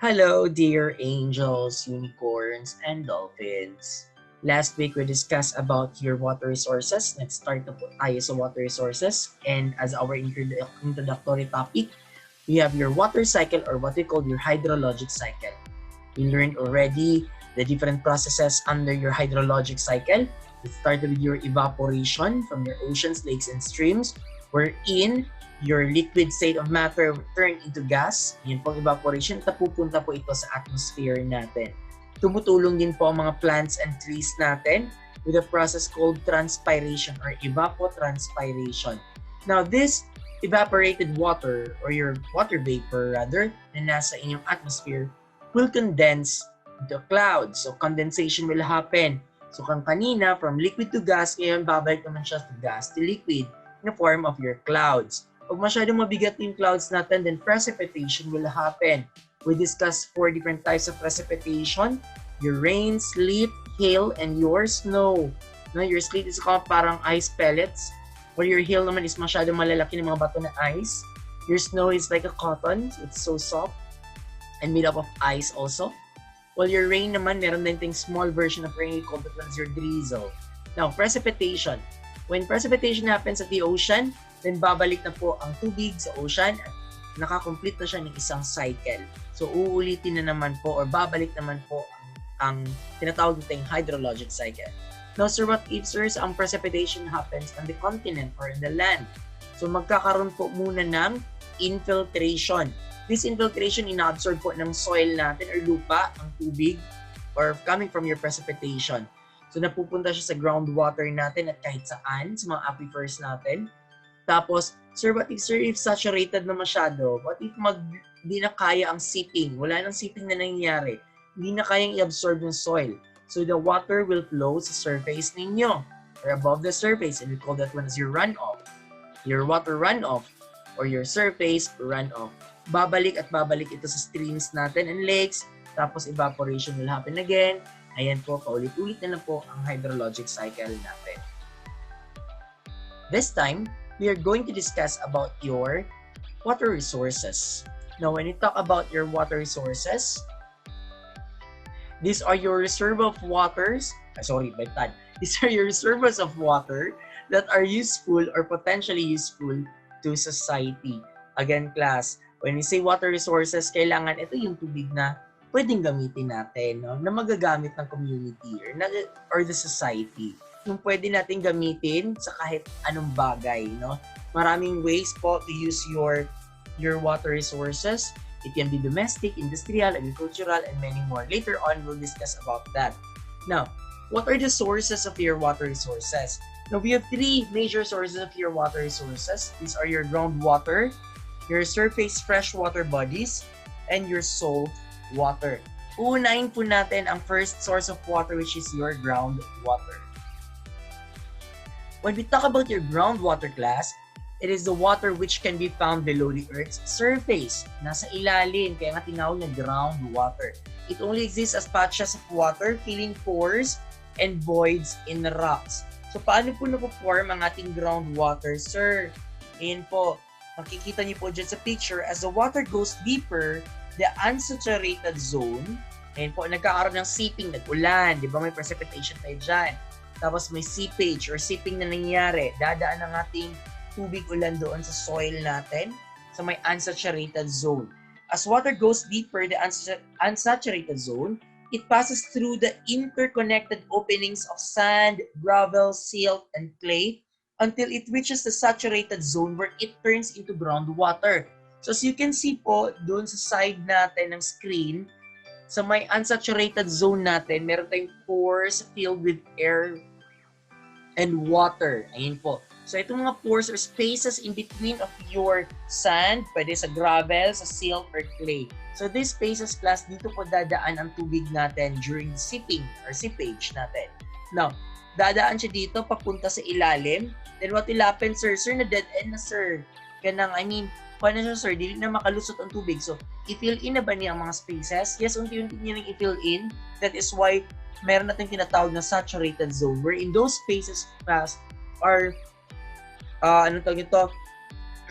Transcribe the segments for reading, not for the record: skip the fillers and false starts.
Hello, dear angels, unicorns, and dolphins. Last week, we discussed about your water resources. Let's start na po tayo sa water resources. And as our introductory topic, we have your water cycle or what we call your hydrologic cycle. We learned already the different processes under your hydrologic cycle. It started with your evaporation from your oceans, lakes, and streams, wherein your liquid state of matter turn into gas. Yun pong evaporation. Pupunta po ito sa atmosphere natin. Tumutulong din po ang mga plants and trees natin with a process called transpiration or evapotranspiration. Now, this evaporated water or your water vapor rather na nasa inyong atmosphere will condense into clouds. So, condensation will happen. So, kung kanina, from liquid to gas, ngayon babalik naman siya to gas to liquid in the form of your clouds. Pag masyadong mabigat yung clouds natin, then precipitation will happen. We discussed 4 different types of precipitation. Your rain, sleet, hail, and your snow. No, your sleet is parang ice pellets. While your hail naman is masyadong malalaki ng mga bato na ice. Your snow is like a cotton. It's so soft and made up of ice also. While your rain naman, meron din ting small version of rain. We call that one's your drizzle. Now, precipitation. When precipitation happens at the ocean, then babalik na po ang tubig sa ocean at nakakomplete na siya ng isang cycle. So, uulitin na naman po or babalik naman po ang tinatawag nating hydrologic cycle. Now, sir, what if, sir, ang precipitation happens on the continent or in the land? So, magkakaroon po muna ng infiltration. This infiltration, inaabsorb po ng soil natin or lupa, ang tubig, or coming from your precipitation. So, napupunta siya sa groundwater natin at kahit saan, sa mga aquifers natin. Tapos, sir, what if, sir, if saturated na masyado? What if di na kaya ang seeping? Wala nang seeping na nangyayari. Hindi na kayang i-absorb yung soil. So, the water will flow sa surface ninyo or above the surface. And we call that one as your runoff. Your water runoff or your surface runoff. Babalik at babalik ito sa streams natin and lakes. Tapos, evaporation will happen again. Ayan po, paulit-ulit na lang po ang hydrologic cycle natin. This time, we are going to discuss about your water resources. Now, when you talk about your water resources, these are your reserve of waters. These are your reservoirs of water that are useful or potentially useful to society. Again, class, when we say water resources, kailangan ito yung tubig na pwedeng gamitin natin, no? Na magagamit ng community or the society. Yung pwede natin gamitin sa kahit anong bagay, no? Maraming ways po to use your water resources. It can be domestic, industrial, agricultural, and many more. Later on, we'll discuss about that. Now, what are the sources of your water resources? Now, we have 3 major sources of your water resources. These are your groundwater, your surface freshwater bodies, and your salt water. Unahin po natin ang first source of water, which is your groundwater. When we talk about your groundwater class, it is the water which can be found below the Earth's surface. Nasa ilalim, kaya nga tinawag na groundwater. It only exists as patches of water filling pores and voids in the rocks. So, paano po napo-form ang ating groundwater, sir? Ayan po, makikita niyo po dyan sa picture, as the water goes deeper, the unsaturated zone, ayan po, nagkakaroon ng seeping, nag-ulan, di ba may precipitation tayo dyan. Tapos may seepage or seeping na nangyayari. Dadaan ang ating tubig ulan doon sa soil natin sa may unsaturated zone. As water goes deeper, the unsaturated zone, it passes through the interconnected openings of sand, gravel, silt, and clay until it reaches the saturated zone where it turns into groundwater. So as you can see po, doon sa side natin ng screen, sa may unsaturated zone natin, meron tayong pores filled with air and water. Ayun po. So itong mga pores or spaces in between of your sand, pwede sa gravel, sa silt, or clay. So these spaces, class, dito po dadaan ang tubig natin during seeping or seepage natin. Now, dadaan siya dito papunta sa ilalim. Then what will happen, sir? Sir, na dead end na, sir. Paano siya, sir? Dili na makalusot ang tubig. So, i-fill in na ba niya ang mga spaces? Yes, unti-unti niya nang i-fill in. That is why meron natin tinatawag na saturated zone where in those spaces class are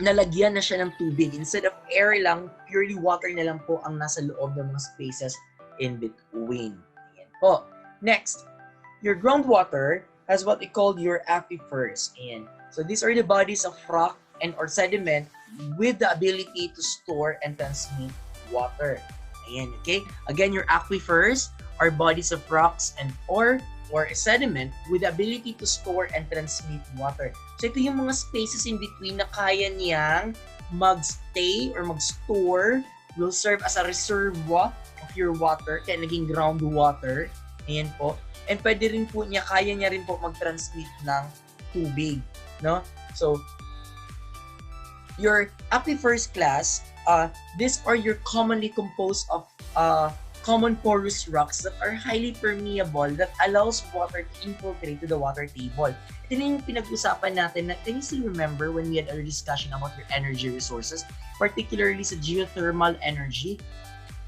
nalagyan na siya ng tubig. Instead of air lang, purely water na lang po ang nasa loob ng mga spaces in between. Ayan po. Next, your groundwater has what we call your aquifers. Ayan. So these are the bodies of rock and or sediment with the ability to store and transmit water. Ayan, okay? Again, your aquifers are bodies of rocks and or sediment with the ability to store and transmit water. So ito yung mga spaces in between na kaya niyang magstay or mag-store, will serve as a reservoir of your water, kaya naging groundwater. Ayan po. And pwede rin po niya, kaya niya rin po mag-transmit ng tubig. No? So, your aquifers class, these are your commonly composed of common porous rocks that are highly permeable that allows water to infiltrate to the water table. Ito na yung pinag-usapan natin na, can you still remember when we had our discussion about your energy resources, particularly sa geothermal energy?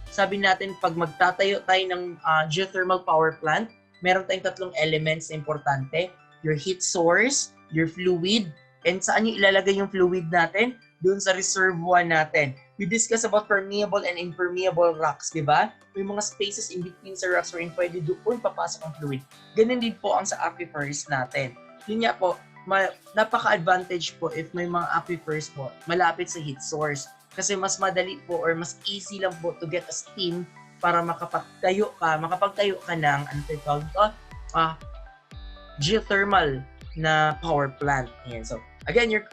Sabi natin, pag magtatayo tayo ng geothermal power plant, meron tayong tatlong elements na importante. Your heat source, your fluid, and saan yung ilalagay yung fluid natin? Doon sa reservoir natin. We discussed about permeable and impermeable rocks, di ba? May mga spaces in between sa rocks wherein pwede doon papasok ang fluid. Ganun din po ang sa aquifers natin. Yun nga po, napaka-advantage po if may mga aquifers po malapit sa heat source. Kasi mas madali po or mas easy lang po to get a steam para makapagtayo ka ng, ano ito tawag ito? Geothermal na power plant. Ayan. So, again, your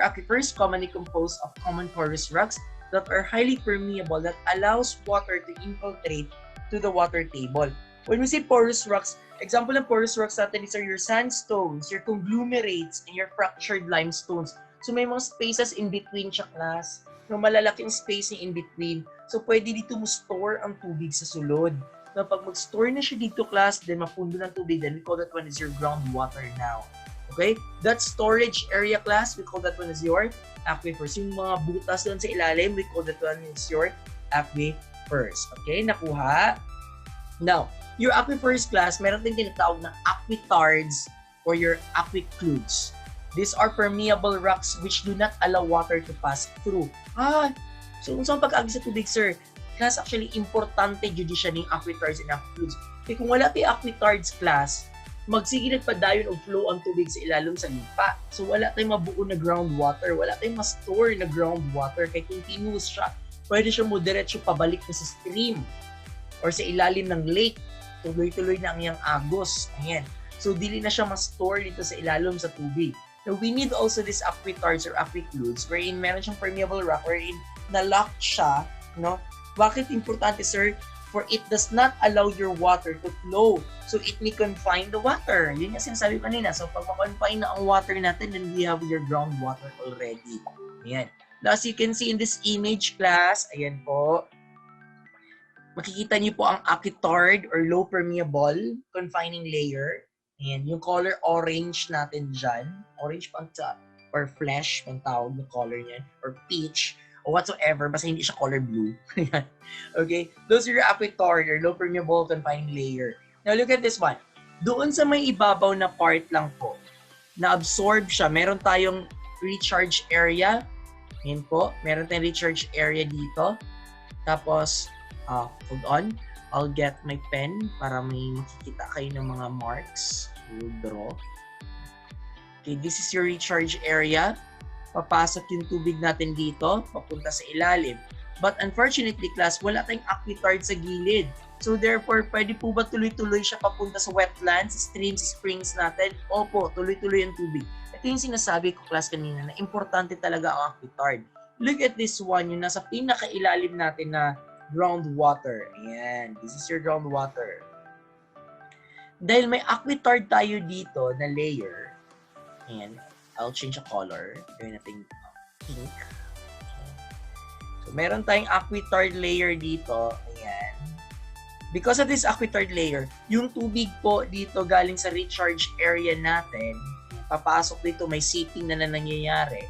aquifers commonly composed of common porous rocks that are highly permeable that allows water to infiltrate to the water table. When we say porous rocks, example ng porous rocks natin is your sandstones, your conglomerates, and your fractured limestones. So may mga spaces in between siya, class. No, malalaking spacing in between. So pwede dito mo store ang tubig sa sulod. Na pag mag-store na siya dito, class, then mapundo ng tubig, then we call that one is your groundwater now. Okay? That storage area, class, we call that one is your aquifers. Yung mga butas doon sa ilalim, we call that one is your aquifers. Okay? Nakuha? Now, your aquifers, class, meron din tinatawag na Aquitards or your Aquicludes. These are permeable rocks which do not allow water to pass through. So kung saan pag-agi sa tubig, sir? Class, actually, importante jud siya ng Aquitards and Aquicludes. Kaya kung wala tayo Aquitards, class, magsigilid pa dayon o flow ang tubig sa ilalim sa lupa. So wala tayong mabuo na groundwater, wala tayong ma-store na groundwater, kaya continuous siya. Pwede siya mo diretso pabalik na sa stream or sa ilalim ng lake. Tuloy-tuloy na ang iyang agos. Ayan. So dili na siya ma-store dito sa ilalim sa tubig. Now we need also this Aquitards or Aquicludes wherein meron siyang permeable rock wherein na-lock siya, no? Bakit importante, sir? For it does not allow your water to flow. So, it may confine the water. Yun yung sinasabi ko kanina. So, pag ma-confine na ang water natin, then we have your groundwater already. Ayan. Now, as you can see in this image, class, ayan po. Makikita niyo po ang Aquitard or low permeable confining layer. Ayan. Yung color orange natin dyan. Orange pang or flesh, pang tawag na color niyan. Or peach. O whatsoever, basta hindi siya color blue. Okay? Those are your Aquitard or low permeable confining layer. Now, look at this one. Doon sa may ibabaw na part lang po, na-absorb siya. Meron tayong recharge area. Yan po. Meron tayong recharge area dito. Tapos, hold on. I'll get my pen para may makikita kayo ng mga marks. We'll draw. Okay, this is your recharge area. Papasok yung tubig natin dito, papunta sa ilalim. But unfortunately, class, wala tayong Aquitard sa gilid. So therefore, pwede po ba tuloy-tuloy siya papunta sa wetlands, streams, springs natin? Opo, tuloy-tuloy ang tubig. Ito yung sinasabi ko, class, kanina na importante talaga ang Aquitard. Look at this one, yung nasa pinakailalim natin na groundwater. Ayan, this is your groundwater. Dahil may Aquitard tayo dito na layer, ayan, I'll change the color. Gawin natin pink. So, meron tayong Aquitard layer dito. Ayan. Because of this Aquitard layer, yung tubig po dito galing sa recharge area natin, papasok dito, may seeping na nangyayari.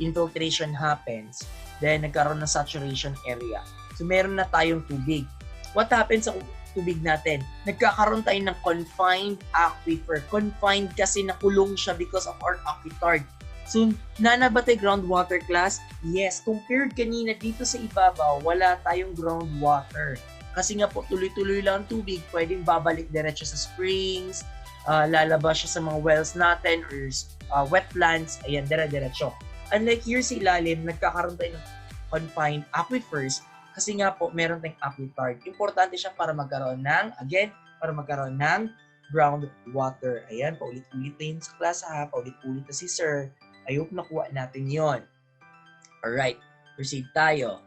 Infiltration happens. Then, nagkaroon ng saturation area. So, meron na tayong tubig. What happens sa tubig natin? Nagkakaroon tayo ng confined aquifer. Confined kasi nakulong siya because of our Aquitard. So, nanabatay groundwater class? Yes. Compared kanina dito sa ibabaw, wala tayong groundwater. Kasi nga po, tuloy-tuloy lang tubig, pwedeng babalik diretso sa springs, lalabas siya sa mga wells natin or wetlands, ayan, dire-diretso. Unlike here sa ilalim, nagkakaroon tayo ng confined aquifers kasi nga po, meron tayong aquitard. Importante siya para magkaroon ng, again, para magkaroon ng groundwater. Ayan, paulit-ulit na yun sa class ha, paulit-ulit na si sir. I hope nakuha natin yon. Alright, proceed tayo.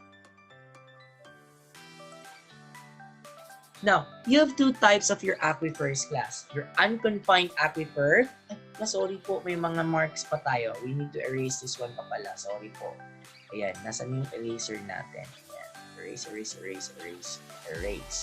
Now, you have two types of your aquifers class. Your unconfined aquifer. Sorry po, may mga marks pa tayo. We need to erase this one pa pala. Sorry po. Ayan, nasan yung eraser natin? Ayan. Erase, erase, erase, erase, erase.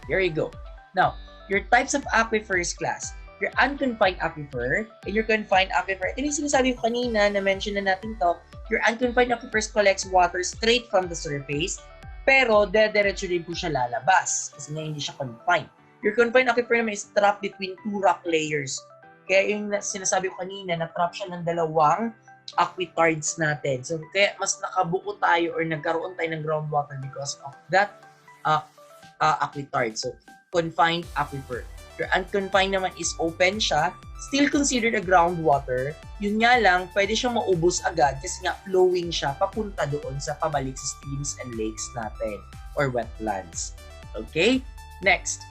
There you go. Now, your types of aquifers class. Your unconfined aquifer and your confined aquifer. Ito yung sinasabi ko kanina, na-mention na natin to. Your unconfined aquifers collects water straight from the surface, pero diretso din po siya lalabas kasi nga hindi siya confined. Your confined aquifer naman is trapped between two rock layers. Kaya yung sinasabi ko kanina, na-trap siya ng dalawang Aquitards natin. So, kaya mas nakabuo tayo or nagkaroon tayo ng groundwater because of that Aquitard. So, confined aquifer. Your unconfined naman is open siya, still considered a groundwater. Yun nga lang, pwede siyang maubos agad kasi nga flowing siya papunta doon sa pabalik sa streams and lakes natin or wetlands. Okay? Next.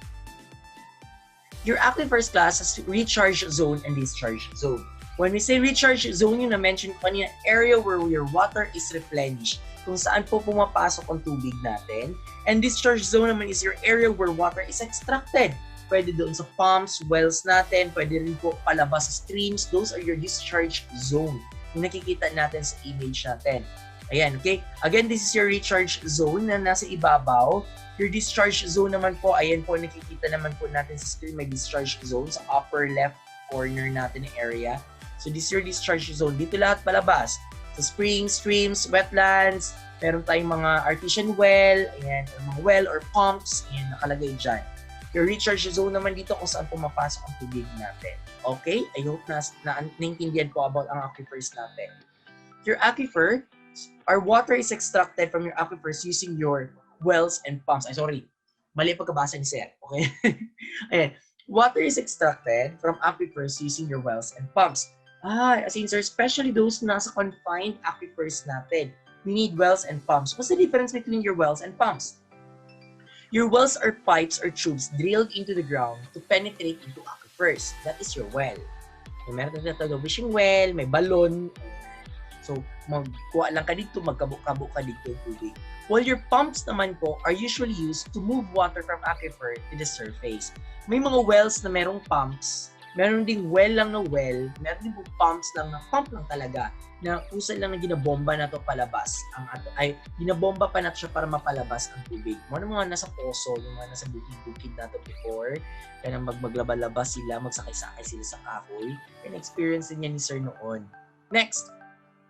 Your aquifers class has recharge zone and discharge zone. When we say recharge zone, yung na-mention ko kanina, area where your water is replenished, kung saan po pumapasok ang tubig natin. And discharge zone naman is your area where water is extracted. Pwede doon sa pumps, wells natin, pwede rin po palabas sa streams. Those are your discharge zone. Yung nakikita natin sa image natin. Ayan, okay? Again, this is your recharge zone na nasa ibabaw. Your discharge zone naman po, ayan po, nakikita naman po natin sa screen, may discharge zone sa upper left corner natin ng area. So this is your discharge zone. Dito lahat palabas. Sa springs, streams, wetlands, meron tayong mga artesian well, ayan, or mga well or pumps, ayan, nakalagay dyan. Your recharge zone naman dito kung saan pumapasok ang tubig natin. Okay? I hope na naintindihan po about ang aquifers natin. Your aquifer, our water is extracted from your aquifers using your wells and pumps. Ay, sorry. Mali pagkabasa ni Sir. Okay? Ayan. Water is extracted from aquifers using your wells and pumps. As in, sir, especially those nasa confined aquifers natin. We need wells and pumps. What's the difference between your wells and pumps? Your wells are pipes or tubes drilled into the ground to penetrate into aquifers. That is your well. Meron na ito, wishing well, may balon. So, magkuha lang ka dito, magkabuk-kabuk ka dito yung tubig. While your pumps naman po are usually used to move water from aquifer to the surface. May mga wells na merong pumps, meron ding well lang na well, meron din po pumps lang na pump lang talaga, na usay lang na ginabomba na to palabas. Ginabomba pa na siya para mapalabas ang tubig. Mga nasa poso, yung mga nasa bukid-bukid na to before, kaya maglaba-laba sila, magsakay-sakay sila sa kahoy. And experience din yan ni Sir noon. Next,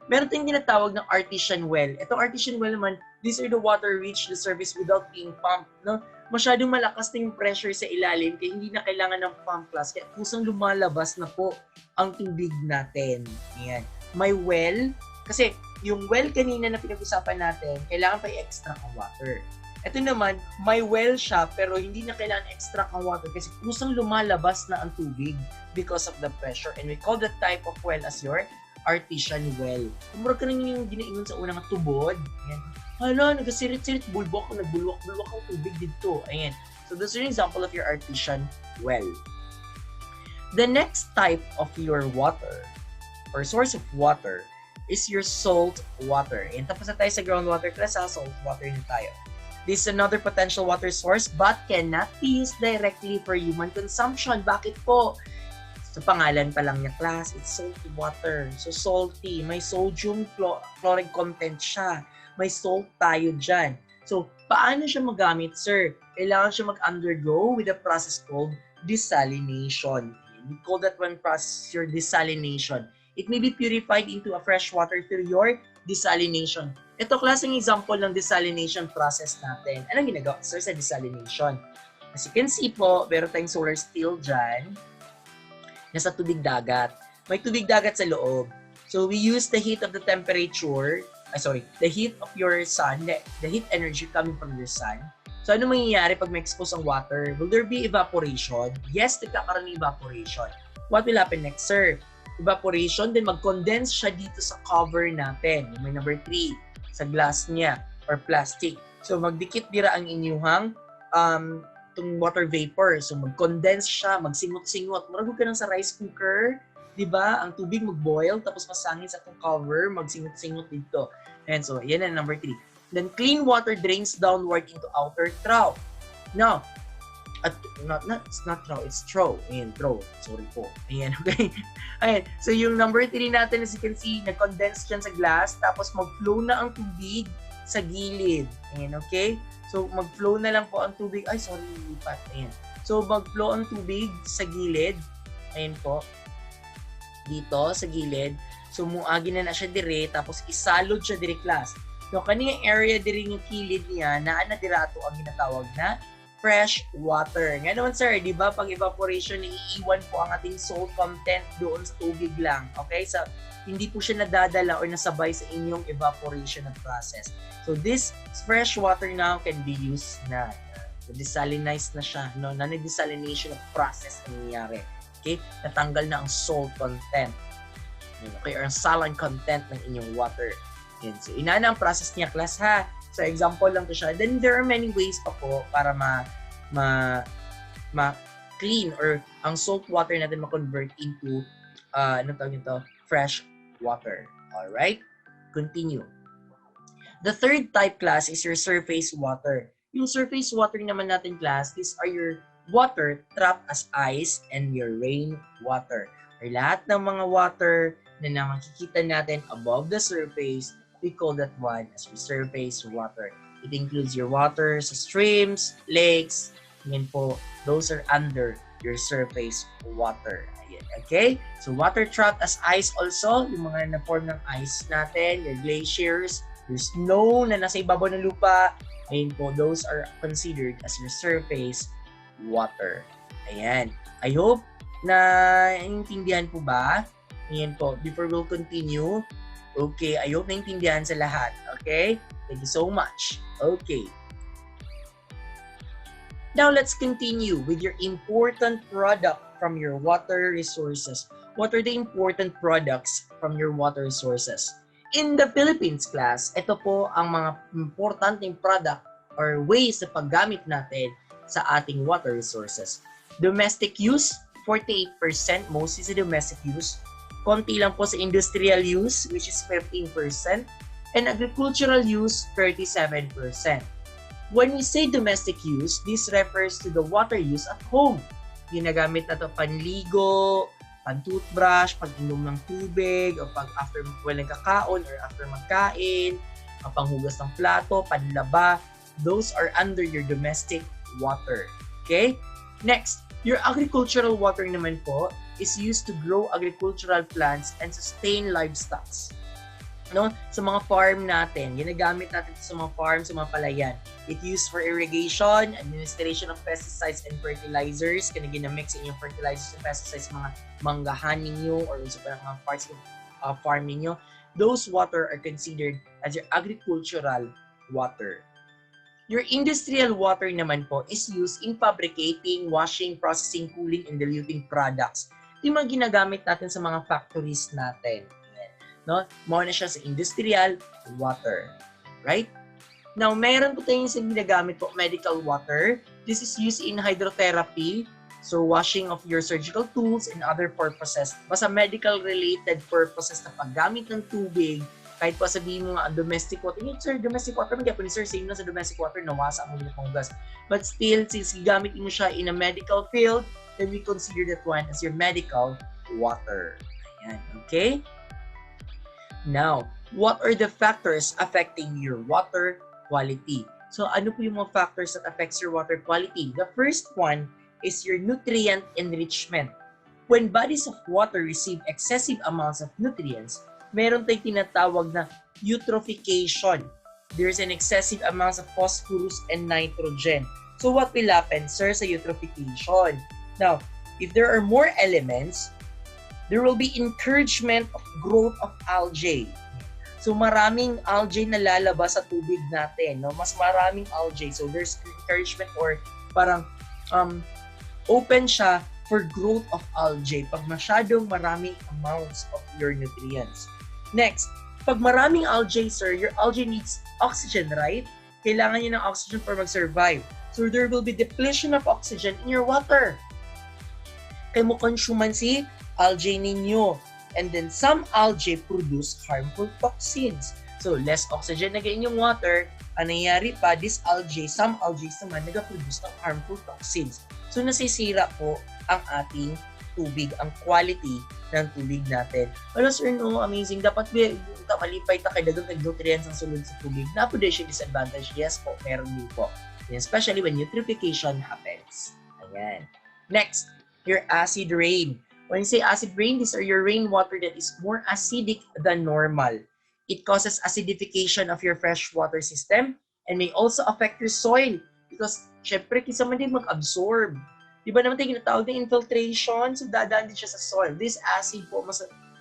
meron tayong tinatawag ng artesian well. Itong artesian well naman, these are the water reach the surface without being pumped. No? Masyadong malakas na yung pressure sa ilalim kaya hindi na kailangan ng pump class. Kaya kusang lumalabas na po ang tubig natin. Ayan. May well, kasi yung well kanina na pinag-usapan natin, kailangan pa i-extract ang water. Ito naman, may well siya pero hindi na kailangan extract ang water kasi kusang lumalabas na ang tubig because of the pressure. And we call that type of well as your artesian well. Kumura ka rin yung ginaingon sa unang tubod. Ayan. Hala, nagasirit-sirit, nagbulwak ang tubig dito. Ayan. So, this is an example of your artesian well. The next type of your water or source of water is your salt water. Ayan, tapos na tayo sa groundwater class, salt water na tayo. This is another potential water source but cannot be used directly for human consumption. Bakit po? Sa pangalan pa lang niya class, it's salty water. So salty, may sodium chloride content siya. May salt tayo dyan. So, paano siya magamit, sir? Kailangan siya mag-undergo with a process called desalination. We call that one process your desalination. It may be purified into a fresh water through your desalination. Ito klaseng example ng desalination process natin. Anong ginagawa, sir, sa desalination? As you can see po, meron tayong solar still dyan. Nasa tubig dagat. May tubig dagat sa loob. So we use the heat of the temperature, the heat of your sun, the heat energy coming from your sun. So ano mangyayari pag ma-expose ang water? Will there be evaporation? Yes, nagkakaroon ng evaporation. What will happen next, sir? Evaporation, then mag-condense siya dito sa cover natin. May number 3, sa glass niya or plastic. So magdikit dira ang inyuhang itong water vapor. So mag-condense siya, magsingot-singot. Maragod ka lang sa rice cooker, di ba? Ang tubig mag-boil, tapos masangin sa itong cover, magsingot-singot dito. And so, yan ang number 3. Then clean water drains downward into outer trough. Now, it's not trough, it's trough. Ayan, trough. Sorry po. Ayan, okay. Ayan. So yung number 3 natin, as you can see, nag-condense dyan sa glass, tapos mag-flow na ang tubig sa gilid. Ayan, okay? So mag-flow na lang po ang tubig. Ay, sorry, lipat. Ayan. So mag-flow ang tubig sa gilid. Ayan po. Dito, sa gilid. So muagi na siya dire, tapos isalod siya dire class. So kanina area dire yung kilid niya, na dirato ang ginatawag na fresh water. Nga naman sir, di ba pag evaporation, iiwan po ang ating salt content doon sa tubig lang. Okay? So, hindi po siya nadadala or nasabay sa inyong evaporation na process. So, this fresh water now can be used na. Desalinize na siya. No? Na-desalination of process ang nangyayari. Okay? Natanggal na ang salt content. Okay? Or ang saline content ng inyong water. Yan. So, inana ang process niya, class ha. So, example lang to siya. Then, there are many ways pa po para ma-clean or ang salt water natin ma-convert into, fresh water. Alright? Continue. The third type, class, is your surface water. Yung surface water naman natin, class, these are your water trapped as ice and your rainwater. Or lahat ng mga water na makikita natin above the surface, we call that one as surface water. It includes your water sa streams, lakes, yan po. Those are under your surface water. Ayan, okay? So water trapped as ice also, yung mga na-form ng ice natin, your glaciers, your snow na nasa ibabaw ng lupa, ayan po, those are considered as your surface water. Ayan. I hope na intindihan po ba? Ayan po. Before we'll continue, okay, I hope naintindihan sa lahat. Okay? Thank you so much. Okay. Now, let's continue with your important product from your water resources. What are the important products from your water resources? In the Philippines, class, ito po ang mga importanteng product or ways na paggamit natin sa ating water resources. Domestic use, 48%, mostly sa domestic use. Konti lang po sa industrial use, which is 15%, and agricultural use, 37%. When we say domestic use, this refers to the water use at home. Ginagamit na ito panligo, pan-toothbrush, pag-inom ng tubig, o pag after walang kakaon or after magkain, panghugas ng plato, panlaba. Those are under your domestic water. Okay? Next, your agricultural water naman po is used to grow agricultural plants and sustain livestock. No? Sa mga farm natin, ginagamit natin sa mga farm, sa mga palayan. It used for irrigation, administration of pesticides and fertilizers, kaya ginamix sa inyong fertilizers and pesticides mga manggahan ninyo or sa mga parts of farm ninyo. Those water are considered as your agricultural water. Your industrial water naman po is used in fabricating, washing, processing, cooling, and diluting products. Yung mga ginagamit natin sa mga factories natin. No? Muna siya sa industrial water. Right? Now, meron po tayong ginagamit po, medical water. This is used in hydrotherapy. So, washing of your surgical tools and other purposes. Basta medical-related purposes na paggamit ng tubig, kahit pa sabihin mo nga, domestic water. Sir, domestic water, magkaya po ni sir, same na sa domestic water, nawasa mo yung panggas. But still, since gamit mo siya in a medical field, then we consider that one as your medical water. Ayan, okay? Now, what are the factors affecting your water quality? So, ano po yung mga factors that affects your water quality? The first one is your nutrient enrichment. When bodies of water receive excessive amounts of nutrients, meron tayong tinatawag na eutrophication. There's an excessive amount of phosphorus and nitrogen. So what will happen, sir, sa eutrophication? Now, if there are more elements, There will be encouragement of growth of algae. So maraming algae na lalabas sa tubig natin, no? Mas maraming algae. So there's encouragement or parang open siya for growth of algae pag masyadong maraming amounts of your nutrients. Next, pag maraming algae, sir, your algae needs oxygen, right? Kailangan niya ng oxygen for mag-survive. So there will be depletion of oxygen in your water. Kaya mo consume si algae ninyo. And then some algae produce harmful toxins. So less oxygen na inyong water, ang nangyayari pa, some algae naman nag-produce ng harmful toxins. So nasisira po ang ating tubig, ang quality ng tubig natin. Well, sir, no, amazing. Dapat malipay ta kay dagang nutrients ang sulod sa tubig. Na po siya disadvantage? Yes po, meron din po. And especially when eutrophication happens. Ayan. Next, your acid rain. When you say acid rain, these are your rainwater that is more acidic than normal. It causes acidification of your freshwater system and may also affect your soil because syempre kisa man din mag-absorb. Di ba naman tayo ginatawag ng infiltration? So dadaan din siya sa soil. This acid po,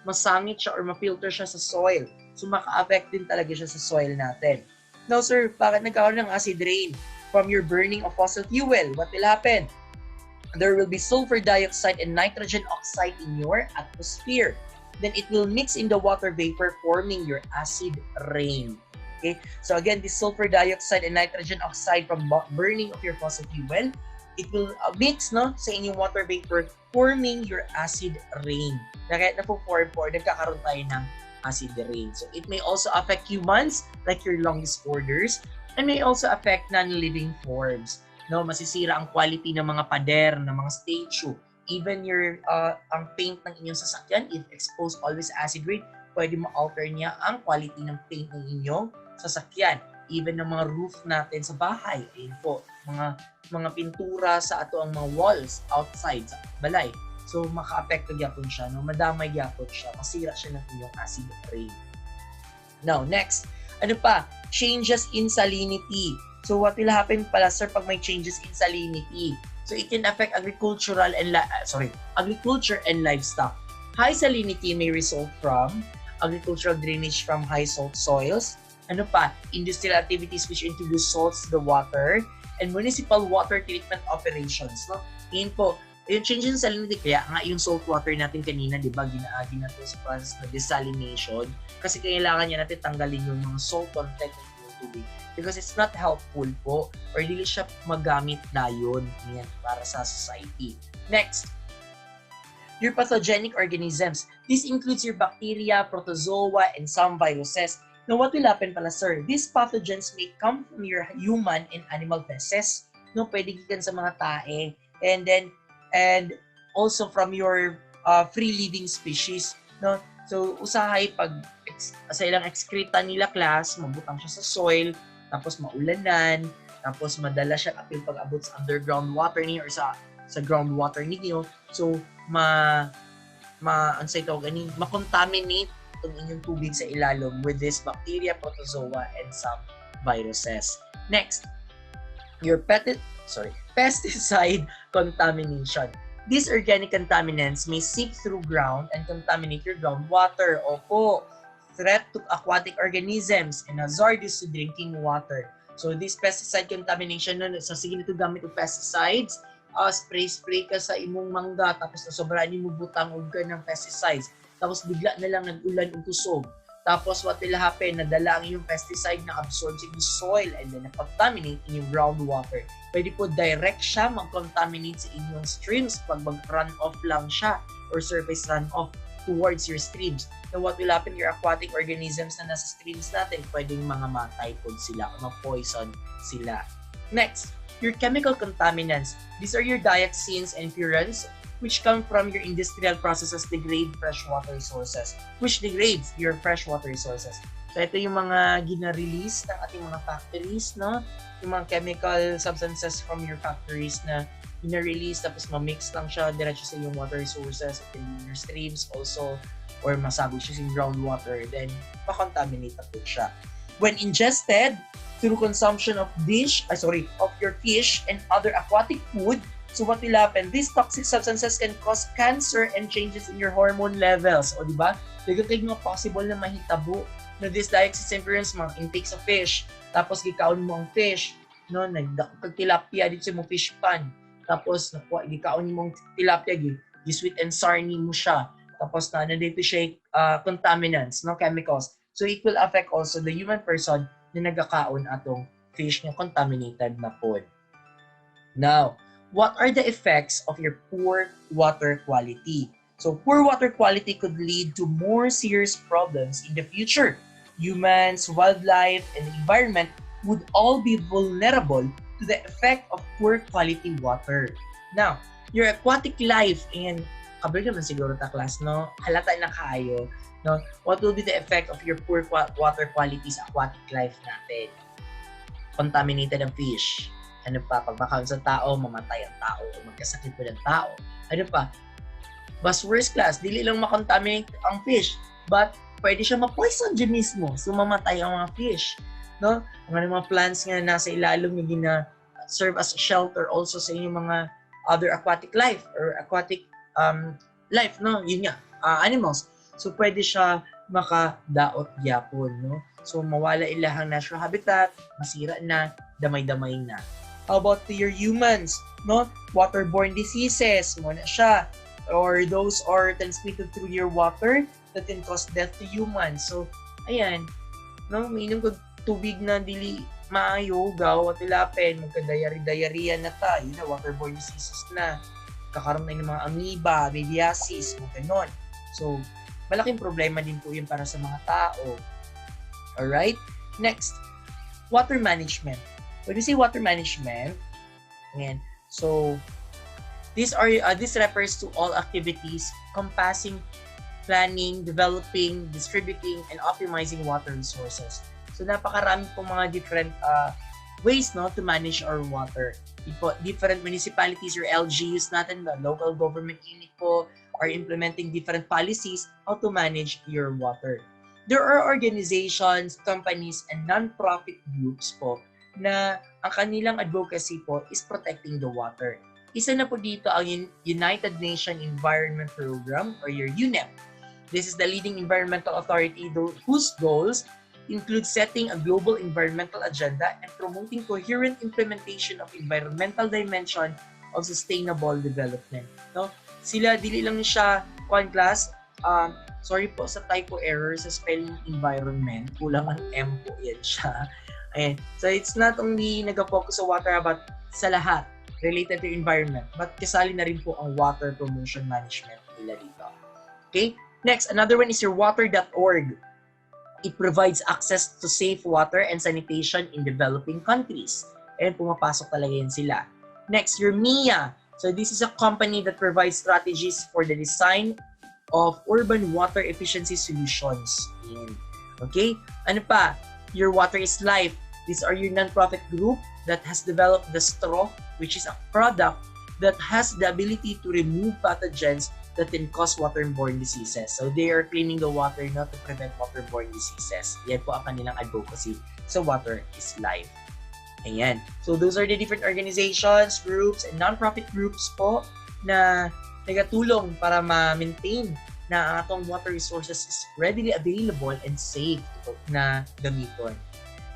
masangit siya or ma-filter siya sa soil. So maka-affect din talaga siya sa soil natin. Now sir, bakit nagkaroon ng acid rain? From your burning of fossil fuel, what will happen? There will be sulfur dioxide and nitrogen oxide in your atmosphere. Then it will mix in the water vapor, forming your acid rain. Okay? So again, this sulfur dioxide and nitrogen oxide from burning of your fossil fuel, it will mix sa inyong water vapor, forming your acid rain. Kaya na-form po, nagkakaroon tayo ng acid rain. So it may also affect humans, like your lung disorders, and may also affect non-living forms. No, masisira ang quality ng mga pader, ng mga statue. Even your ang paint ng inyong sasakyan, if exposed always acid rain, pwede ma-alter niya ang quality ng paint ng inyong sasakyan. Even ng mga roof natin sa bahay, ayun po, mga pintura sa ato ang mga walls outside sa balay. So maka-apekto gyapon siya, no? Madamay gyapon siya, masira siya ng inyong acid rain. Now, next, ano pa? Changes in salinity. So what will happen pala, sir, pag may changes in salinity? So it can affect agriculture and livestock. High salinity may result from agricultural drainage from high salt soils. Ano pa? Industrial activities which introduce salts to the water and municipal water treatment operations. No? Yun po, yung changes in salinity, kaya nga yung salt water natin kanina, di ba, ginaagi natin sa process na desalination kasi kailangan niya natin tanggalin yung mga salt content ng tubig. Because it's not helpful po or dili siya magamit dayon yan para sa society. Next, your pathogenic organisms. This includes your bacteria, protozoa, and some viruses. Now, what will happen pala, sir? These pathogens may come from your human and animal feces. No, pwede gikan sa mga tae. And also from your free-living species. No? So, usahay pag sa ilang excreta nila class, mabutang siya sa soil, tapos maulanan, tapos madala siya apil pag abot sa underground water niyo or sa groundwater niyo. So ma-contaminate itong inyong tubig sa ilalom with this bacteria, protozoa, and some viruses. Next, your pesticide contamination. These organic contaminants may seep through ground and contaminate your groundwater. Opo, threat to aquatic organisms and hazardous to drinking water. So this pesticide contamination, sa sige nito gamit ng pesticides, spray ka sa imong mangga, tapos nasobrahan mo butang og ka ng pesticides, tapos bigla na lang nag-ulan og kusog. Tapos what will happen, nadala ang iyong pesticide na absorb sa inyong soil and then na-contaminate inyong groundwater. Pwede po direct siya mag-contaminate sa inyong streams pag mag-run off lang siya or surface run off towards your streams. So what will happen, your aquatic organisms na nasa streams natin, pwedeng mga ma-typhoid sila o ma-poison sila. Next, your chemical contaminants. These are your dioxins and furans which come from your industrial processes degrade freshwater resources, which degrades your freshwater resources. So ito yung mga gina-release ng ating mga factories, no? Yung mga chemical substances from your factories na gina-release tapos ma-mix lang siya diretso sa yung water resources at in your streams also or masabog siya sa groundwater, then pa-contaminate na po siya. When ingested through consumption of your fish and other aquatic food, So what will happen? These toxic substances can cause cancer and changes in your hormone levels. O diba? Dagat nga possible na mahitabo na this dioxins and furans mga intake sa fish. Tapos gikaon mo ang fish. No, nagdakog tilapia dito sa mo fish pan. Tapos nakuha gikaon mo ang tilapia gi-sweet and sour mo siya. Tapos na dito siya contaminants, no, chemicals. So it will affect also the human person na nagakaon atong fish nga contaminated na food. Now, what are the effects of your poor water quality? So poor water quality could lead to more serious problems in the future. Humans, wildlife, and the environment would all be vulnerable to the effect of poor quality water. Now, your aquatic life, and kabalik naman siguro ta class, no? Halata na kayo, no? What will be the effect of your poor water quality sa aquatic life natin? Contaminated ang fish. Ano pa, pag makaon sa tao, mamatay ang tao, o magkasakit po ng tao. Ano pa, mas worst class, dili lang makontaminate ang fish, but pwede siya ma-poison dyan mismo, so mamatay ang mga fish. No? Ang mga plants nga nasa ilalong na gina-serve as a shelter also sa inyong mga other aquatic life or aquatic life, no? Yun nga, animals. So pwede siya makadaot yapon, no? So mawala ilahang natural habitat, masira na, damay-damay na. How about to your humans, no? Waterborne diseases, mo na siya. Or those are transmitted through your water that can cause death to humans. So, ayan, no? Minum ko tubig na dili maayo, gaw at ilapin, magka-diarrhea na tayo, na waterborne diseases na. Kakaroon na ng mga amoeba, babiasis, mga ganon. So, malaking problema din po yun para sa mga tao. Alright? Next, water management. When we say water management, ayan, so this refers to all activities compassing planning, developing, distributing, and optimizing water resources. So napakarami pong mga different ways, no, to manage our water. Different municipalities or LGUs natin, the local government unit po, are implementing different policies how to manage your water. There are organizations, companies, and non-profit groups po na ang kanilang advocacy po is protecting the water. Isa na po dito ang United Nations Environment Program or your UNEP. This is the leading environmental authority whose goals include setting a global environmental agenda and promoting coherent implementation of environmental dimension of sustainable development. No? Sila, dili lang siya, class, sorry po sa typo error sa spelling environment, kulang ang M po yan siya. Ayan. So it's not only nag-focus sa water but sa lahat related to environment, but kasali na rin po ang water promotion management nila dito. Okay? Next, another one is your water.org. It provides access to safe water and sanitation in developing countries. And pumapasok talaga yan sila. Next, your MIA. So this is a company that provides strategies for the design of urban water efficiency solutions. Ayan. Okay? Ano pa? Your Water is Life. These are your non-profit group that has developed the straw, which is a product that has the ability to remove pathogens that can cause waterborne diseases. So they are cleaning the water not to prevent waterborne diseases. Yan po ang kanilang advocacy. So Water is Life. Ayan. So those are the different organizations, groups, and non-profit groups po na nagatulong para ma-maintain na atong water resources is readily available and safe na gamiton.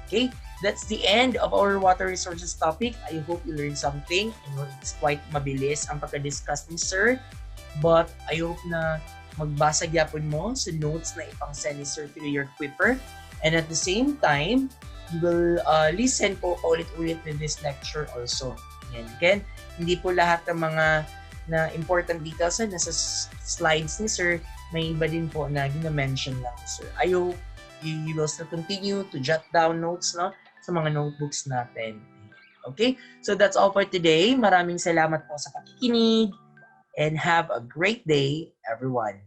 Okay? That's the end of our water resources topic. I hope you learned something. I know it's quite mabilis ang pagka-discuss ni Sir. But I hope na magbasa gyapon mo sa notes na ipang-send ni Sir to your Quipper. And at the same time, you will listen po ulit-ulit to this lecture also. And again, hindi po lahat ng mga na important details na nasa slides ni Sir, may iba din po na gina-mention lang ni Sir. I hope you will still continue to jot down notes, no, sa mga notebooks natin. Okay? So that's all for today. Maraming salamat po sa pakikinig and have a great day, everyone.